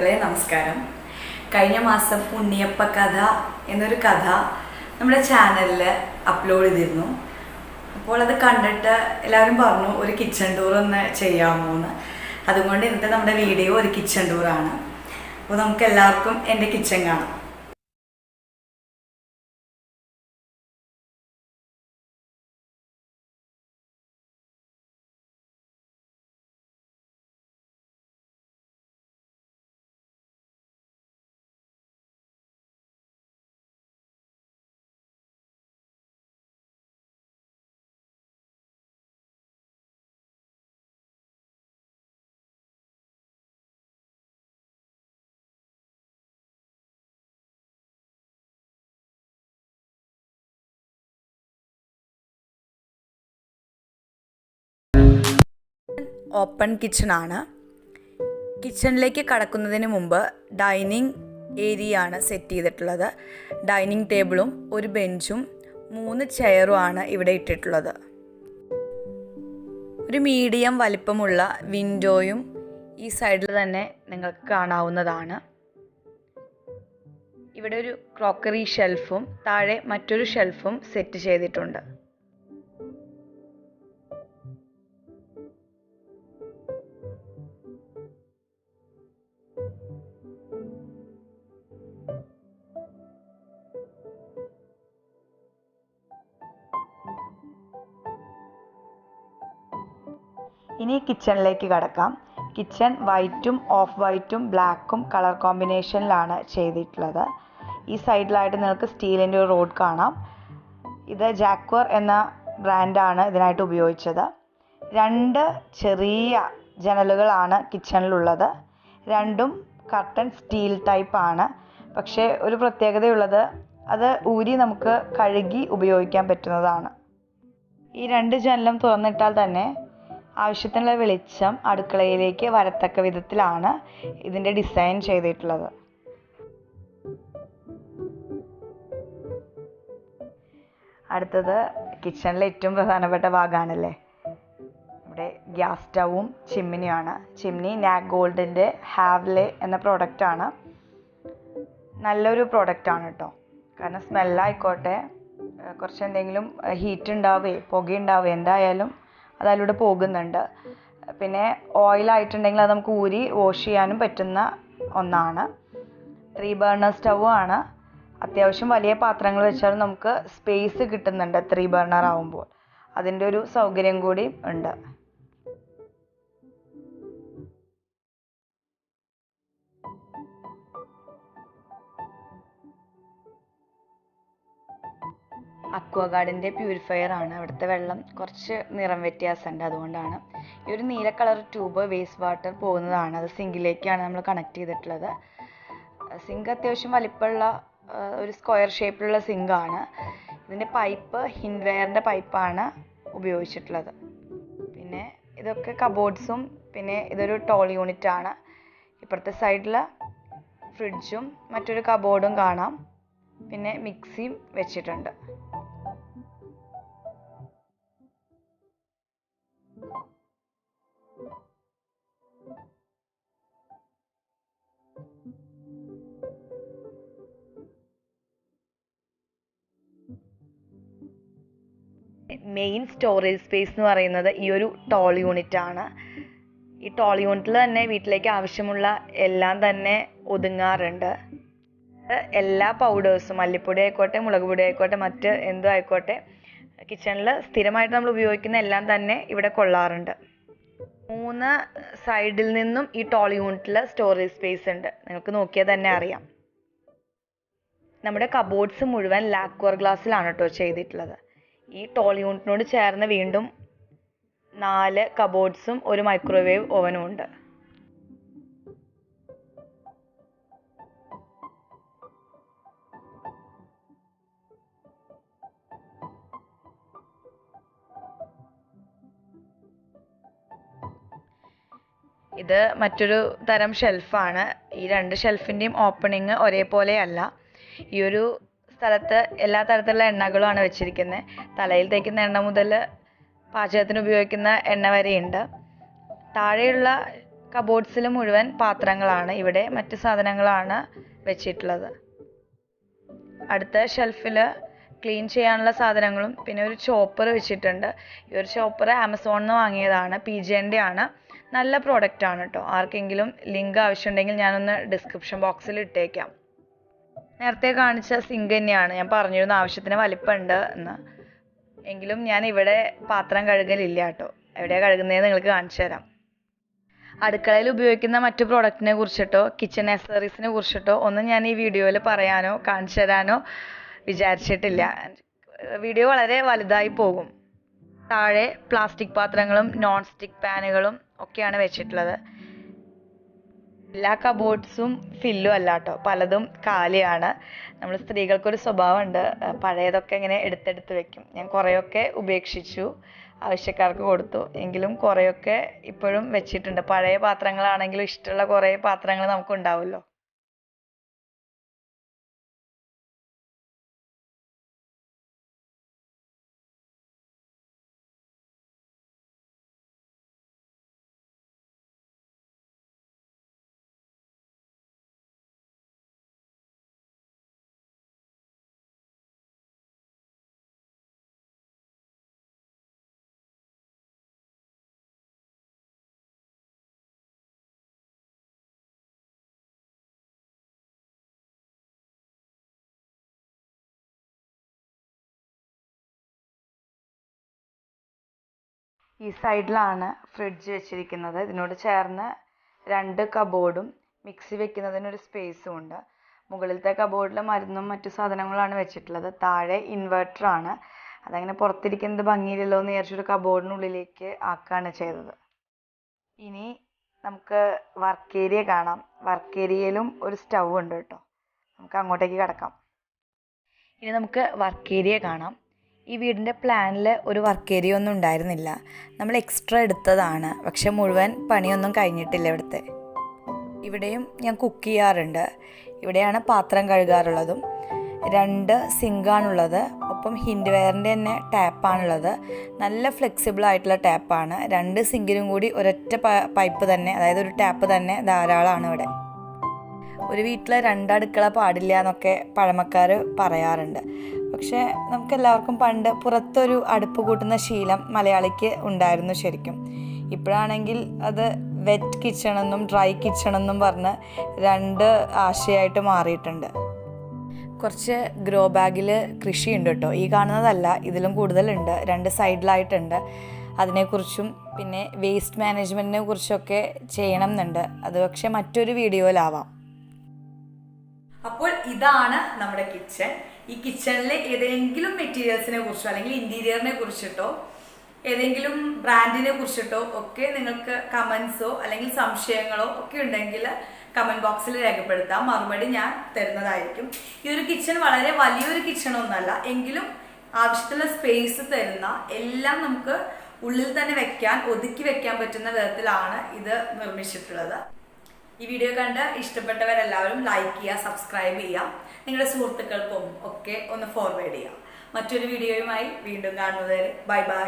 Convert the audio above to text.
സുഹൃത്തുക്കളെ നമസ്കാരം. കഴിഞ്ഞ മാസം ഉണ്ണിയപ്പ കഥ എന്നൊരു കഥ നമ്മുടെ ചാനലിൽ അപ്ലോഡ് ചെയ്തിരുന്നു. അപ്പോൾ അത് കണ്ടിട്ട് എല്ലാവരും പറഞ്ഞു ഒരു കിച്ചൺ ടൂർ ഒന്ന് ചെയ്യാമോ എന്ന്. അതുകൊണ്ട് ഇന്നത്തെ നമ്മുടെ വീഡിയോ ഒരു കിച്ചൺ ടൂറാണ്. അപ്പോൾ നമുക്ക് എല്ലാവർക്കും എൻ്റെ കിച്ചൺ കാണാം. ഓപ്പൺ കിച്ചണാണ്. കിച്ചണിലേക്ക് കടക്കുന്നതിന് മുമ്പ് ഡൈനിങ് ഏരിയ ആണ് സെറ്റ് ചെയ്തിട്ടുള്ളത്. ഡൈനിങ് ടേബിളും ഒരു ബെഞ്ചും 3 ചെയറും ആണ് ഇവിടെ ഇട്ടിട്ടുള്ളത്. ഒരു മീഡിയം വലിപ്പമുള്ള വിൻഡോയും ഈ സൈഡിൽ തന്നെ നിങ്ങൾക്ക് കാണാവുന്നതാണ്. ഇവിടെ ഒരു ക്രോക്കറി ഷെൽഫും താഴെ മറ്റൊരു ഷെൽഫും സെറ്റ് ചെയ്തിട്ടുണ്ട്. ഇനി കിച്ചണിലേക്ക് കടക്കാം. കിച്ചൺ വൈറ്റും ഓഫ് വൈറ്റും ബ്ലാക്കും കളർ കോമ്പിനേഷനിലാണ് ചെയ്തിട്ടുള്ളത്. ഈ സൈഡിലായിട്ട് നിങ്ങൾക്ക് സ്റ്റീലിൻ്റെ ഒരു റോഡ് കാണാം. ഇത് ജാക്വർ എന്ന ബ്രാൻഡാണ് ഇതിനായിട്ട് ഉപയോഗിച്ചത്. 2 ചെറിയ ജനലുകളാണ് കിച്ചണിലുള്ളത്. രണ്ടും കർട്ടൻ സ്റ്റീൽ ടൈപ്പാണ്. പക്ഷേ ഒരു പ്രത്യേകതയുള്ളത് അത് ഊരി നമുക്ക് കഴുകി ഉപയോഗിക്കാൻ പറ്റുന്നതാണ്. ഈ 2 ജനലും തുറന്നിട്ടാൽ തന്നെ ആവശ്യത്തിനുള്ള വെളിച്ചം അടുക്കളയിലേക്ക് വരത്തക്ക വിധത്തിലാണ് ഇതിൻ്റെ ഡിസൈൻ ചെയ്തിട്ടുള്ളത്. അടുത്തത് കിച്ചണിലെ ഏറ്റവും പ്രധാനപ്പെട്ട ഭാഗമാണല്ലേ. ഇവിടെ ഗ്യാസ് സ്റ്റൗവും ചിമ്മിനിയുമാണ്. ചിമ്മിനി നാക് ഗോൾഡിൻ്റെ ഹാവ്ലെ എന്ന പ്രോഡക്റ്റാണ്. നല്ലൊരു പ്രോഡക്റ്റാണ് കേട്ടോ. കാരണം സ്മെല്ലായിക്കോട്ടെ, കുറച്ച് എന്തെങ്കിലും ഹീറ്റ് ഉണ്ടാവുകയോ പുകയുണ്ടാവുകയോ എന്തായാലും അതിലൂടെ പോകുന്നുണ്ട്. പിന്നെ ഓയിലായിട്ടുണ്ടെങ്കിൽ അത് നമുക്ക് ഊരി വാഷ് ചെയ്യാനും പറ്റുന്ന ഒന്നാണ്. 3 ബർണർ സ്റ്റൗ ആണ്. അത്യാവശ്യം വലിയ പാത്രങ്ങൾ വെച്ചാലും നമുക്ക് സ്പേസ് കിട്ടുന്നുണ്ട് 3 ബർണർ ആവുമ്പോൾ. അതിൻ്റെ ഒരു സൗകര്യം കൂടി ഉണ്ട്. അക്വാഗാർഡിൻ്റെ പ്യൂരിഫയർ ആണ്. അവിടുത്തെ വെള്ളം കുറച്ച് നിറം വ്യത്യാസമുണ്ട്, അതുകൊണ്ടാണ്. ഈ ഒരു നീല കളർ ട്യൂബ് വേസ്റ്റ് വാട്ടർ പോകുന്നതാണ്. അത് സിങ്കിലേക്കാണ് നമ്മൾ കണക്ട് ചെയ്തിട്ടുള്ളത്. സിങ്ക് അത്യാവശ്യം വലിപ്പമുള്ള ഒരു സ്ക്വയർ ഷേപ്പിലുള്ള സിങ്കാണ്. ഇതിൻ്റെ പൈപ്പ് ഹിൻവെയറിൻ്റെ പൈപ്പാണ് ഉപയോഗിച്ചിട്ടുള്ളത്. പിന്നെ ഇതൊക്കെ കബോർഡ്സും പിന്നെ ഇതൊരു ടോൾ യൂണിറ്റ് ആണ്. ഇപ്പുറത്തെ സൈഡിൽ ഫ്രിഡ്ജും മറ്റൊരു കബോർഡും കാണാം. പിന്നെ മിക്സിയും വെച്ചിട്ടുണ്ട്. മെയിൻ സ്റ്റോറേജ് സ്പേസ് എന്ന് പറയുന്നത് ഈ ഒരു ടോൾ യൂണിറ്റ് ആണ്. ഈ ടോൾ യൂണിറ്റിൽ തന്നെ വീട്ടിലേക്ക് ആവശ്യമുള്ള എല്ലാം തന്നെ ഒതുങ്ങാറുണ്ട്. എല്ലാ പൗഡേഴ്സും, മല്ലിപ്പൊടി ആയിക്കോട്ടെ, മുളക് പൊടി ആയിക്കോട്ടെ, മറ്റ് എന്തും ആയിക്കോട്ടെ, കിച്ചണിൽ സ്ഥിരമായിട്ട് നമ്മൾ ഉപയോഗിക്കുന്ന എല്ലാം തന്നെ ഇവിടെ കൊള്ളാറുണ്ട്. 3 സൈഡിൽ നിന്നും ഈ ടോൾ യൂണിറ്റിൽ സ്റ്റോറേജ് സ്പേസ് ഉണ്ട്. നിങ്ങൾക്ക് നോക്കിയാൽ തന്നെ അറിയാം. നമ്മുടെ കബോർഡ്സ് മുഴുവൻ ലാക്വർ ഗ്ലാസ്സിലാണ് കേട്ടോ ചെയ്തിട്ടുള്ളത്. ഈ ടോൾ യൂണിറ്റിനോട് ചേർന്ന് വീണ്ടും 4 കബോർഡ്സും ഒരു മൈക്രോവേവ് ഓവനും ഉണ്ട്. ഇത് മറ്റൊരു തരം ഷെൽഫാണ്. ഈ 2 ഷെൽഫിൻ്റെയും ഓപ്പണിങ് ഒരേപോലെയല്ല. ഈ ഒരു സ്ഥലത്ത് എല്ലാ തരത്തിലുള്ള എണ്ണകളുമാണ് വെച്ചിരിക്കുന്നത്. തലയിൽ തേക്കുന്ന എണ്ണ മുതൽ പാചകത്തിന് ഉപയോഗിക്കുന്ന എണ്ണ വരെയുണ്ട്. താഴെയുള്ള കബോർഡ്സിൽ മുഴുവൻ പാത്രങ്ങളാണ്. ഇവിടെ മറ്റു സാധനങ്ങളാണ് വെച്ചിട്ടുള്ളത്. അടുത്ത ഷെൽഫിൽ ക്ലീൻ ചെയ്യാനുള്ള സാധനങ്ങളും പിന്നെ ഒരു ചോപ്പർ വെച്ചിട്ടുണ്ട്. ഈ ഒരു ചോപ്പർ ആമസോണിൽ നിന്ന് വാങ്ങിയതാണ്. PGൻ്റെ ആണ്. നല്ല പ്രോഡക്റ്റ് ആണ് കേട്ടോ. ആർക്കെങ്കിലും ലിങ്ക് ആവശ്യമുണ്ടെങ്കിൽ ഞാനൊന്ന് ഡിസ്ക്രിപ്ഷൻ ബോക്സിൽ ഇട്ടേക്കാം. നേരത്തെ കാണിച്ച സിങ്ക് തന്നെയാണ്. ഞാൻ പറഞ്ഞിരുന്നു ആവശ്യത്തിന് വലിപ്പമുണ്ട് എന്ന്. എങ്കിലും ഞാൻ ഇവിടെ പാത്രം കഴുകലില്ല കേട്ടോ. എവിടെയാണ് കഴുകുന്നതെന്ന് നിങ്ങൾക്ക് കാണിച്ചു തരാം. അടുക്കളയിൽ ഉപയോഗിക്കുന്ന മറ്റു പ്രോഡക്റ്റിനെ കുറിച്ചിട്ടോ കിച്ചൺ ആക്സസറീസിനെ കുറിച്ചിട്ടോ ഒന്നും ഞാൻ ഈ വീഡിയോയിൽ പറയാനോ കാണിച്ചു തരാനോ വിചാരിച്ചിട്ടില്ല. വീഡിയോ വളരെ വലുതായി പോകും. താഴെ പ്ലാസ്റ്റിക് പാത്രങ്ങളും നോൺ സ്റ്റിക്ക് പാനുകളും ഒക്കെയാണ് വെച്ചിട്ടുള്ളത്. എല്ലാ കബോർഡ്സും ഫില്ലും അല്ല കേട്ടോ, പലതും കാലിയാണ്. നമ്മൾ സ്ത്രീകൾക്കൊരു സ്വഭാവമുണ്ട്, പഴയതൊക്കെ ഇങ്ങനെ എടുത്തെടുത്ത് വെക്കും. ഞാൻ കുറേയൊക്കെ ഉപേക്ഷിച്ചു, ആവശ്യക്കാർക്ക് കൊടുത്തു. എങ്കിലും കുറേയൊക്കെ ഇപ്പോഴും വെച്ചിട്ടുണ്ട്. പഴയ പാത്രങ്ങളാണെങ്കിലും ഇഷ്ടമുള്ള കുറേ പാത്രങ്ങൾ നമുക്കുണ്ടാവുമല്ലോ. ഈ സൈഡിലാണ് ഫ്രിഡ്ജ് വെച്ചിരിക്കുന്നത്. ഇതിനോട് ചേർന്ന് 2 കബോർഡും മിക്സി വെക്കുന്നതിനൊരു സ്പേസും ഉണ്ട്. മുകളിലത്തെ കബോർഡിൽ മരുന്നും മറ്റു സാധനങ്ങളാണ് വെച്ചിട്ടുള്ളത്. താഴെ ഇൻവെർട്ടറാണ്. അതങ്ങനെ പുറത്തിരിക്കുന്നത് ഭംഗിയില്ലല്ലോ എന്ന് വിചാരിച്ചൊരു കബോർഡിനുള്ളിലേക്ക് ആക്കുകയാണ് ചെയ്തത്. ഇനി നമുക്ക് വർക്ക് ഏരിയ കാണാം. വർക്ക് ഏരിയയിലും ഒരു സ്റ്റൗ ഉണ്ട് കേട്ടോ. നമുക്ക് അങ്ങോട്ടേക്ക് കിടക്കാം. ഇനി നമുക്ക് വർക്ക് ഏരിയ കാണാം. ഈ വീടിൻ്റെ പ്ലാനിൽ ഒരു വർക്ക് ഏരിയ ഒന്നും ഉണ്ടായിരുന്നില്ല. നമ്മൾ എക്സ്ട്രാ എടുത്തതാണ്. പക്ഷെ മുഴുവൻ പണിയൊന്നും കഴിഞ്ഞിട്ടില്ല ഇവിടുത്തെ. ഇവിടെയും ഞാൻ കുക്ക് ചെയ്യാറുണ്ട്. ഇവിടെയാണ് പാത്രം കഴുകാറുള്ളതും. 2 സിങ്കാണുള്ളത്. ഒപ്പം ഹിൻഡ് വെയറിൻ്റെ തന്നെ ടാപ്പാണുള്ളത്. നല്ല ഫ്ലെക്സിബിൾ ആയിട്ടുള്ള ടാപ്പാണ്. 2 സിങ്കിലും കൂടി ഒരൊറ്റ പൈപ്പ് തന്നെ, അതായത് ഒരു ടാപ്പ് തന്നെ ധാരാളമാണ് ഇവിടെ. ഒരു വീട്ടിൽ 2 അടുക്കള പാടില്ല എന്നൊക്കെ പഴമക്കാർ പറയാറുണ്ട്. പക്ഷേ നമുക്കെല്ലാവർക്കും പണ്ട് പുറത്തൊരു അടുപ്പ് കൂട്ടുന്ന ശീലം മലയാളിക്ക് ഉണ്ടായിരുന്നു ശരിക്കും. ഇപ്പോഴാണെങ്കിൽ അത് വെറ്റ് കിച്ചണെന്നും ഡ്രൈ കിച്ചണെന്നും പറഞ്ഞ് 2 ആശയമായിട്ട് മാറിയിട്ടുണ്ട്. കുറച്ച് ഗ്രോ ബാഗിൽ കൃഷിയുണ്ട് കേട്ടോ. ഈ കാണുന്നതല്ല, ഇതിലും കൂടുതലുണ്ട്. 2 സൈഡിലായിട്ടുണ്ട്. അതിനെക്കുറിച്ചും പിന്നെ വേസ്റ്റ് മാനേജ്മെൻറ്റിനെ കുറിച്ചൊക്കെ ചെയ്യണം എന്നുണ്ട്. അത് പക്ഷേ മറ്റൊരു വീഡിയോയിലാവാം. അപ്പോൾ ഇതാണ് നമ്മുടെ കിച്ചൺ. ഈ കിച്ചണിലെ ഏതെങ്കിലും മെറ്റീരിയൽസിനെ കുറിച്ചോ അല്ലെങ്കിൽ ഇൻറ്റീരിയറിനെ കുറിച്ചിട്ടോ ഏതെങ്കിലും ബ്രാൻഡിനെ കുറിച്ചിട്ടോ ഒക്കെ നിങ്ങൾക്ക് കമൻസോ അല്ലെങ്കിൽ സംശയങ്ങളോ ഒക്കെ ഉണ്ടെങ്കിൽ കമൻറ്റ് ബോക്സിൽ രേഖപ്പെടുത്താം. മറുപടി ഞാൻ തരുന്നതായിരിക്കും. ഈ ഒരു കിച്ചൺ വളരെ വലിയൊരു കിച്ചണൊന്നുമല്ല, എങ്കിലും ആവശ്യത്തിലുള്ള സ്പേസ് തരുന്ന, എല്ലാം നമുക്ക് ഉള്ളിൽ തന്നെ വെക്കാൻ, ഒതുക്കി വെക്കാൻ പറ്റുന്ന വിധത്തിലാണ് ഇത് നിർമ്മിച്ചിട്ടുള്ളത്. ഈ വീഡിയോ കണ്ട് ഇഷ്ടപ്പെട്ടവരെല്ലാവരും ലൈക്ക് ചെയ്യുക, സബ്സ്ക്രൈബ് ചെയ്യുക, നിങ്ങളുടെ സുഹൃത്തുക്കൾക്കും ഒക്കെ ഒന്ന് ഫോർവേഡ് ചെയ്യുക. മറ്റൊരു വീഡിയോയുമായി വീണ്ടും കാണുന്നതുവരെ ബൈ ബൈ.